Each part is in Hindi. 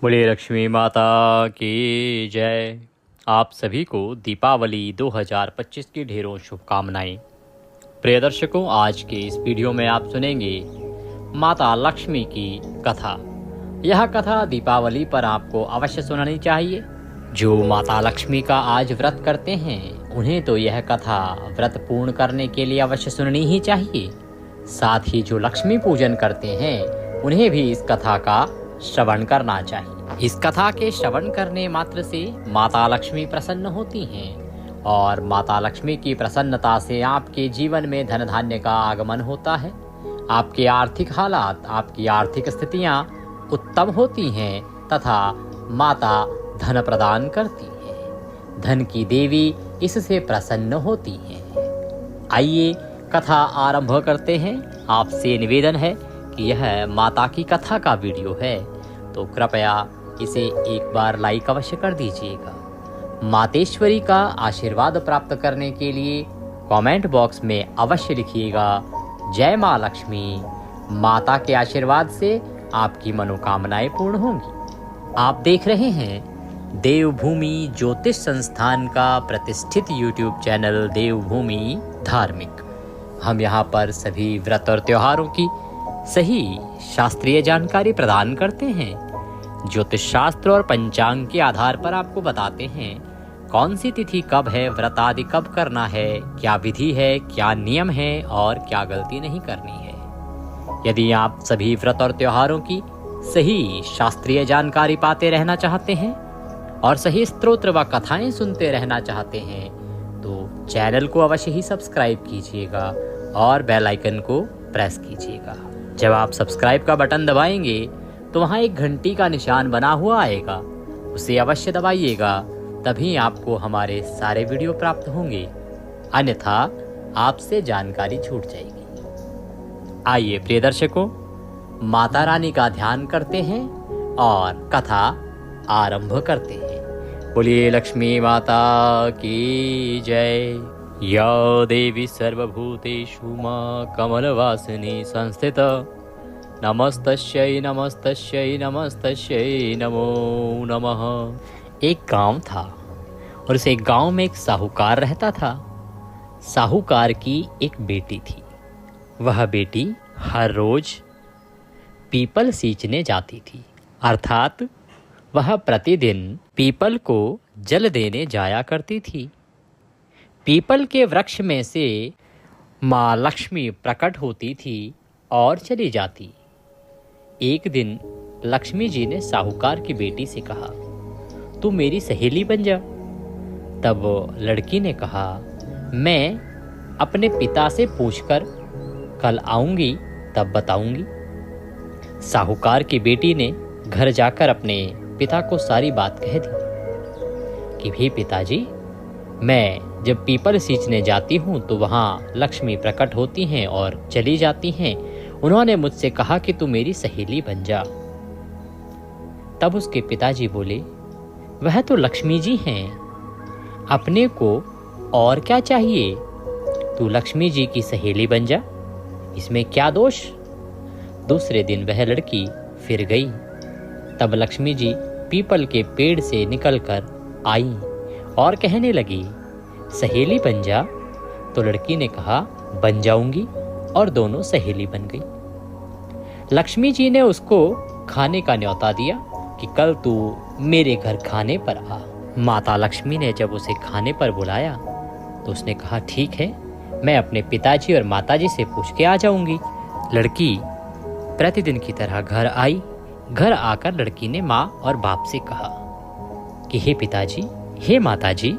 बोलिए लक्ष्मी माता की जय। आप सभी को दीपावली 2025 की ढेरों शुभकामनाएं। प्रिय दर्शकों, आज के इस वीडियो में आप सुनेंगे माता लक्ष्मी की कथा। यह कथा दीपावली पर आपको अवश्य सुननी चाहिए। जो माता लक्ष्मी का आज व्रत करते हैं उन्हें तो यह कथा व्रत पूर्ण करने के लिए अवश्य सुननी ही चाहिए। साथ ही जो लक्ष्मी पूजन करते हैं उन्हें भी इस कथा का श्रवण करना चाहिए। इस कथा के श्रवण करने मात्र से माता लक्ष्मी प्रसन्न होती हैं और माता लक्ष्मी की प्रसन्नता से आपके जीवन में धन धान्य का आगमन होता है। आपके आर्थिक हालात, आपकी आर्थिक स्थितियां उत्तम होती हैं तथा माता धन प्रदान करती हैं। धन की देवी इससे प्रसन्न होती हैं। आइए कथा आरंभ करते हैं। आपसे निवेदन है कि यह माता की कथा का वीडियो है तो कृपया इसे एक बार लाइक अवश्य कर दीजिएगा। मातेश्वरी का आशीर्वाद प्राप्त करने के लिए कमेंट बॉक्स में अवश्य लिखिएगा जय माँ लक्ष्मी। माता के आशीर्वाद से आपकी मनोकामनाएं पूर्ण होंगी। आप देख रहे हैं देवभूमि ज्योतिष संस्थान का प्रतिष्ठित यूट्यूब चैनल देवभूमि धार्मिक। हम यहाँ पर सभी व्रत और त्योहारों की सही शास्त्रीय जानकारी प्रदान करते हैं। ज्योतिष शास्त्र और पंचांग के आधार पर आपको बताते हैं कौन सी तिथि कब है, व्रत आदि कब करना है, क्या विधि है, क्या नियम है और क्या गलती नहीं करनी है। यदि आप सभी व्रत और त्योहारों की सही शास्त्रीय जानकारी पाते रहना चाहते हैं और सही स्तोत्र व कथाएं सुनते रहना चाहते हैं तो चैनल को अवश्य ही सब्सक्राइब कीजिएगा और बेल आइकन को प्रेस कीजिएगा। जब आप सब्सक्राइब का बटन दबाएंगे तो वहाँ एक घंटी का निशान बना हुआ आएगा, उसे अवश्य दबाइएगा, तभी आपको हमारे सारे वीडियो प्राप्त होंगे, अन्यथा आपसे जानकारी छूट जाएगी। आइए प्रिय दर्शकों, माता रानी का ध्यान करते हैं और कथा आरंभ करते हैं। बोलिए लक्ष्मी माता की जय। या देवी सर्वभूतेषु मां कमलवासिनी संस्थिता नमस्तस्यै नमस्तस्यै नमस्तस्यै नमो नमः। एक गांव था और उस एक गांव में एक साहूकार रहता था। साहूकार की एक बेटी थी। वह बेटी हर रोज पीपल सींचने जाती थी, अर्थात वह प्रतिदिन पीपल को जल देने जाया करती थी। पीपल के वृक्ष में से माँ लक्ष्मी प्रकट होती थी और चली जाती। एक दिन लक्ष्मी जी ने साहूकार की बेटी से कहा, तू मेरी सहेली बन जा। तब लड़की ने कहा, मैं अपने पिता से पूछकर कल आऊंगी, तब बताऊंगी। साहूकार की बेटी ने घर जाकर अपने पिता को सारी बात कह दी कि भी पिताजी, मैं जब पीपल सींचने जाती हूँ तो वहाँ लक्ष्मी प्रकट होती हैं और चली जाती हैं। उन्होंने मुझसे कहा कि तू मेरी सहेली बन जा। तब उसके पिताजी बोले, वह तो लक्ष्मी जी हैं, अपने को और क्या चाहिए, तू लक्ष्मी जी की सहेली बन जा, इसमें क्या दोष। दूसरे दिन वह लड़की फिर गई। तब लक्ष्मी जी पीपल के पेड़ से निकलकर आई और कहने लगी, सहेली बन जा। तो लड़की ने कहा, बन जाऊंगी, और दोनों सहेली बन गई। लक्ष्मी जी ने उसको खाने का न्योता दिया कि कल तू मेरे घर खाने पर आ। माता लक्ष्मी ने जब उसे खाने पर बुलाया तो उसने कहा, ठीक है, मैं अपने पिताजी और माताजी से पूछ के आ जाऊंगी। लड़की प्रतिदिन की तरह घर आई। घर आकर लड़की ने माँ और बाप से कहा कि हे पिताजी, हे माताजी,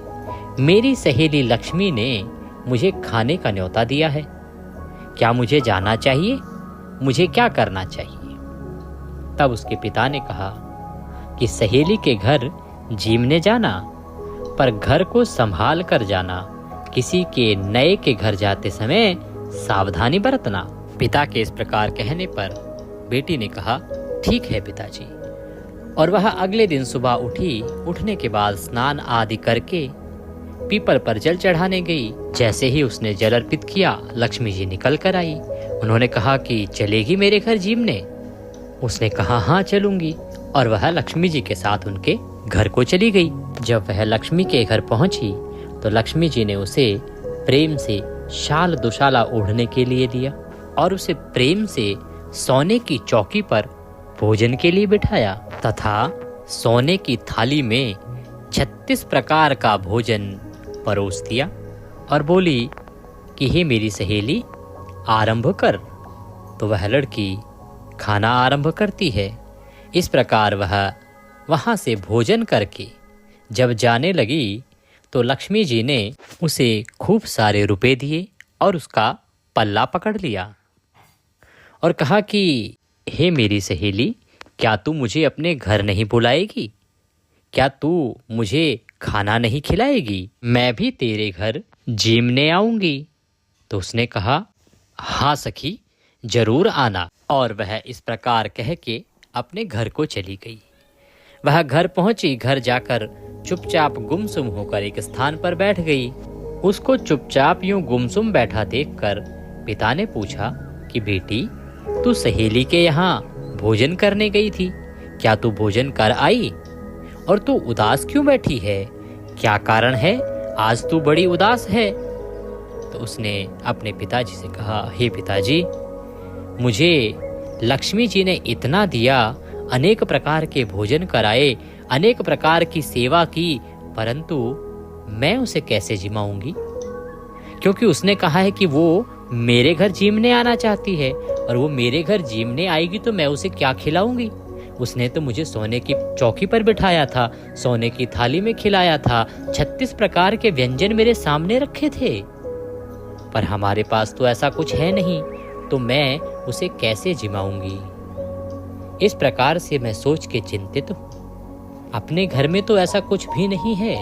मेरी सहेली लक्ष्मी ने मुझे खाने का न्योता दिया है, क्या मुझे जाना चाहिए, मुझे क्या करना चाहिए। तब उसके पिता ने कहा कि सहेली के घर जीमने जाना, पर घर को संभाल कर जाना, किसी के नए के घर जाते समय सावधानी बरतना। पिता के इस प्रकार कहने पर बेटी ने कहा, ठीक है पिताजी। और वह अगले दिन सुबह उठी। उठने के बाद स्नान आदि करके पीपल पर जल चढ़ाने गई। जैसे ही उसने जल अर्पित किया, लक्ष्मी जी निकल कर आई। उन्होंने कहा कि चलेगी मेरे घर जीमने। उसने कहा, हाँ चलूंगी। और वह लक्ष्मी जी के साथ उनके घर को चली गई। जब वह लक्ष्मी के घर पहुंची तो लक्ष्मी जी ने उसे प्रेम से शाल दुशाला ओढ़ने के लिए दिया और उसे प्रेम से सोने की चौकी पर भोजन के लिए बिठाया तथा सोने की थाली में 36 प्रकार का भोजन परोस दिया और बोली कि हे मेरी सहेली, आरंभ कर। तो वह लड़की खाना आरंभ करती है। इस प्रकार वह वहाँ से भोजन करके जब जाने लगी तो लक्ष्मी जी ने उसे खूब सारे रुपए दिए और उसका पल्ला पकड़ लिया और कहा कि हे मेरी सहेली, क्या तू मुझे अपने घर नहीं बुलाएगी? क्या तू मुझे खाना नहीं खिलाएगी? मैं भी तेरे घर जीमने आऊंगी। तो उसने कहा, हाँ सखी, जरूर आना। और वह इस प्रकार कह के अपने घर को चली गई। वह घर पहुंची। घर जाकर चुपचाप गुमसुम होकर एक स्थान पर बैठ गई। उसको चुपचाप यूं गुमसुम बैठा देखकर पिता ने पूछा कि बेटी, तू सहेली के यहाँ भोजन करने गई थी, क्या तू भोजन कर आई? और तू उदास क्यों बैठी है? क्या कारण है? आज तू बड़ी उदास है। तो उसने अपने पिताजी से कहा, हे पिताजी, मुझे लक्ष्मी जी ने इतना दिया, अनेक प्रकार के भोजन कराए, अनेक प्रकार की सेवा की, परंतु मैं उसे कैसे जिमाऊंगी? क्योंकि उसने कहा है कि वो मेरे घर जीमने आना चाहती है और वो मेरे घर जीमने आएगी तो मैं उसे क्या खिलाऊंगी? उसने तो मुझे सोने की चौकी पर बिठाया था, सोने की थाली में खिलाया था, 36 प्रकार के व्यंजन मेरे सामने रखे थे, पर हमारे पास तो ऐसा कुछ है नहीं, तो मैं उसे कैसे जिमाऊंगी? इस प्रकार से मैं सोच के चिंतित हूं। अपने घर में तो ऐसा कुछ भी नहीं है।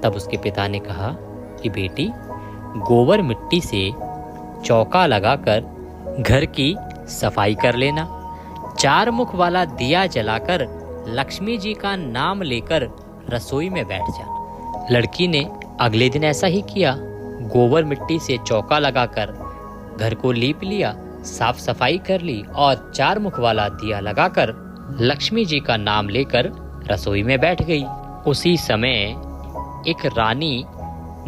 तब उसके पिता ने कहा कि बेटी, गोबर मिट्टी से चौका लगाकर घर की सफाई कर लेना, 4 मुख वाला दिया जलाकर लक्ष्मी जी का नाम लेकर रसोई में बैठ जाना। लड़की ने अगले दिन ऐसा ही किया। गोबर मिट्टी से चौका लगाकर घर को लीप लिया, साफ सफाई कर ली और 4 मुख वाला दिया लगाकर लक्ष्मी जी का नाम लेकर रसोई में बैठ गई। उसी समय एक रानी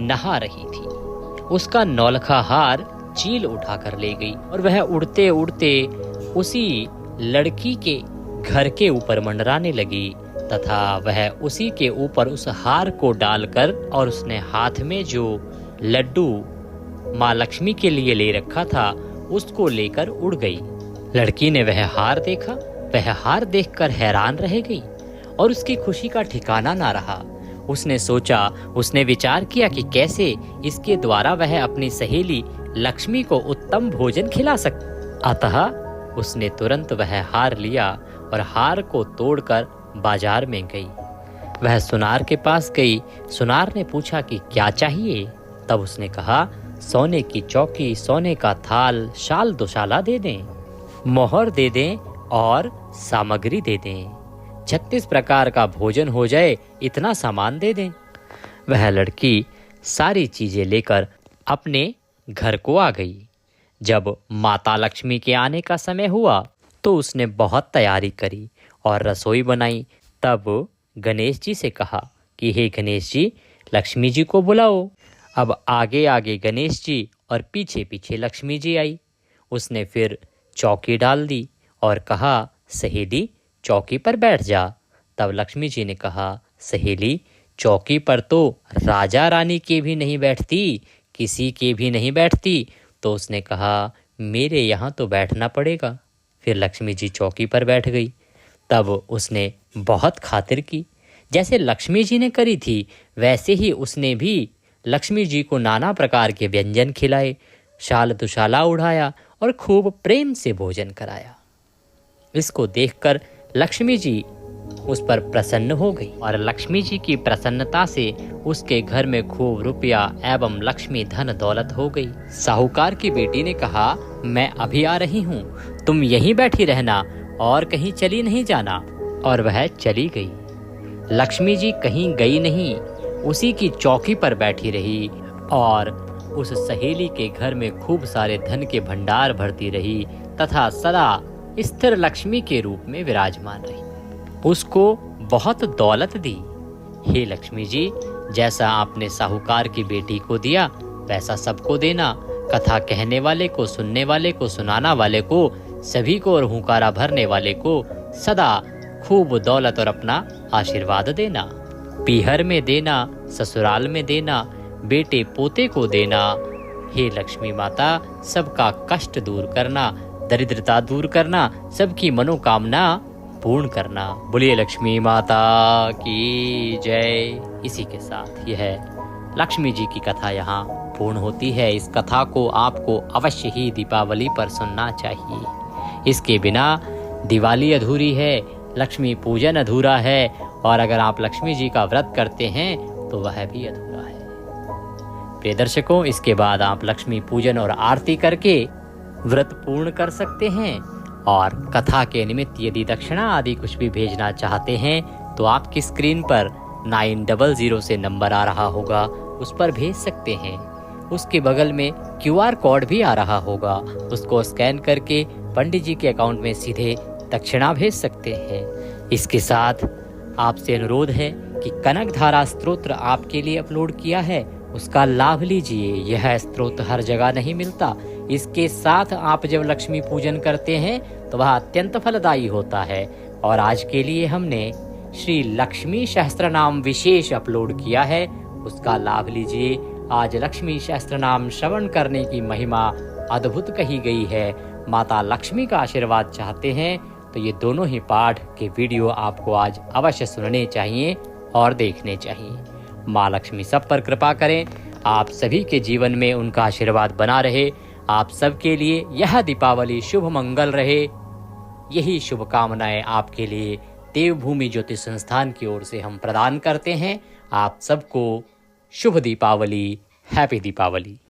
नहा रही थी। उसका नौलखा हार चील उठाकर ले गई और वह उड़ते उड़ते उसी लड़की के घर के ऊपर मंडराने लगी तथा वह उसी के ऊपर उस हार को डालकर और उसने हाथ में जो लड्डू माँ लक्ष्मी के लिए ले रखा था उसको लेकर उड़ गई। लड़की ने वह हार देखा। वह हार देखकर हैरान रह गई और उसकी खुशी का ठिकाना ना रहा। उसने सोचा, उसने विचार किया कि कैसे इसके द्वारा वह अपनी सहेली लक्ष्मी को उत्तम भोजन खिला सकती। अतः उसने तुरंत वह हार लिया और हार को तोड़कर बाजार में गई। वह सुनार के पास गई। सुनार ने पूछा कि क्या चाहिए? तब उसने कहा, सोने की चौकी, सोने का थाल, शाल दुशाला दे दें, मोहर दे दें और सामग्री दे दें, 36 प्रकार का भोजन हो जाए, इतना सामान दे दें। वह लड़की सारी चीजें लेकर अपने घर को आ गई। जब माता लक्ष्मी के आने का समय हुआ तो उसने बहुत तैयारी करी और रसोई बनाई। तब गणेश जी से कहा कि हे गणेश जी, लक्ष्मी जी को बुलाओ। अब आगे आगे गणेश जी और पीछे पीछे लक्ष्मी जी आई। उसने फिर चौकी डाल दी और कहा, सहेली चौकी पर बैठ जा। तब लक्ष्मी जी ने कहा, सहेली चौकी पर तो राजा रानी के भी नहीं बैठती, किसी के भी नहीं बैठती। तो उसने कहा, मेरे यहाँ तो बैठना पड़ेगा। फिर लक्ष्मी जी चौकी पर बैठ गई। तब उसने बहुत खातिर की। जैसे लक्ष्मी जी ने करी थी वैसे ही उसने भी लक्ष्मी जी को नाना प्रकार के व्यंजन खिलाए, शाल दुशाला उड़ाया और खूब प्रेम से भोजन कराया। इसको देखकर लक्ष्मी जी उस पर प्रसन्न हो गई और लक्ष्मी जी की प्रसन्नता से उसके घर में खूब रुपया एवं लक्ष्मी धन दौलत हो गई। साहूकार की बेटी ने कहा, मैं अभी आ रही हूँ, तुम यहीं बैठी रहना और कहीं चली नहीं जाना। और वह चली गई। लक्ष्मी जी कहीं गई नहीं, उसी की चौकी पर बैठी रही और उस सहेली के घर में खूब सारे धन के भंडार भरती रही तथा सदा स्थिर लक्ष्मी के रूप में विराजमान रही, उसको बहुत दौलत दी। हे लक्ष्मी जी, जैसा आपने साहूकार की बेटी को दिया वैसा सबको देना। कथा कहने वाले को, सुनने वाले को, सुनाना वाले को, सभी को और हुंकारा भरने वाले को सदा खूब दौलत और अपना आशीर्वाद देना। पीहर में देना, ससुराल में देना, बेटे पोते को देना। हे लक्ष्मी माता, सबका कष्ट दूर करना, दरिद्रता दूर करना, सबकी मनोकामना पूर्ण करना। बोलिए लक्ष्मी माता की जय। इसी के साथ यह लक्ष्मी जी की कथा यहाँ पूर्ण होती है। इस कथा को आपको अवश्य ही दीपावली पर सुनना चाहिए। इसके बिना दिवाली अधूरी है, लक्ष्मी पूजन अधूरा है, और अगर आप लक्ष्मी जी का व्रत करते हैं तो वह भी अधूरा है। प्रिय दर्शकों, इसके बाद आप लक्ष्मी पूजन और आरती करके व्रत पूर्ण कर सकते हैं। और कथा के निमित्त यदि दक्षिणा आदि कुछ भी भेजना चाहते हैं तो आपकी स्क्रीन पर 900 से नंबर आ रहा होगा, उस पर भेज सकते हैं। उसके बगल में QR कोड भी आ रहा होगा, उसको स्कैन करके पंडित जी के अकाउंट में सीधे दक्षिणा भेज सकते हैं। इसके साथ आपसे अनुरोध है कि कनक धारा स्तोत्र आपके लिए अपलोड किया है, उसका लाभ लीजिए। यह स्तोत्र हर जगह नहीं मिलता। इसके साथ आप जब लक्ष्मी पूजन करते हैं तो वह अत्यंत फलदायी होता है। और आज के लिए हमने श्री लक्ष्मी सहस्त्र नाम विशेष अपलोड किया है, उसका लाभ लीजिए। आज लक्ष्मी सहस्त्र नाम श्रवण करने की महिमा अद्भुत कही गई है। माता लक्ष्मी का आशीर्वाद चाहते हैं तो ये दोनों ही पाठ के वीडियो आपको आज अवश्य सुनने चाहिए और देखने चाहिए। माँ लक्ष्मी सब पर कृपा करें, आप सभी के जीवन में उनका आशीर्वाद बना रहे। आप सबके लिए यह दीपावली शुभ मंगल रहे, यही शुभकामनाएं आपके लिए देवभूमि ज्योतिष संस्थान की ओर से हम प्रदान करते हैं। आप सबको शुभ दीपावली, हैप्पी दीपावली।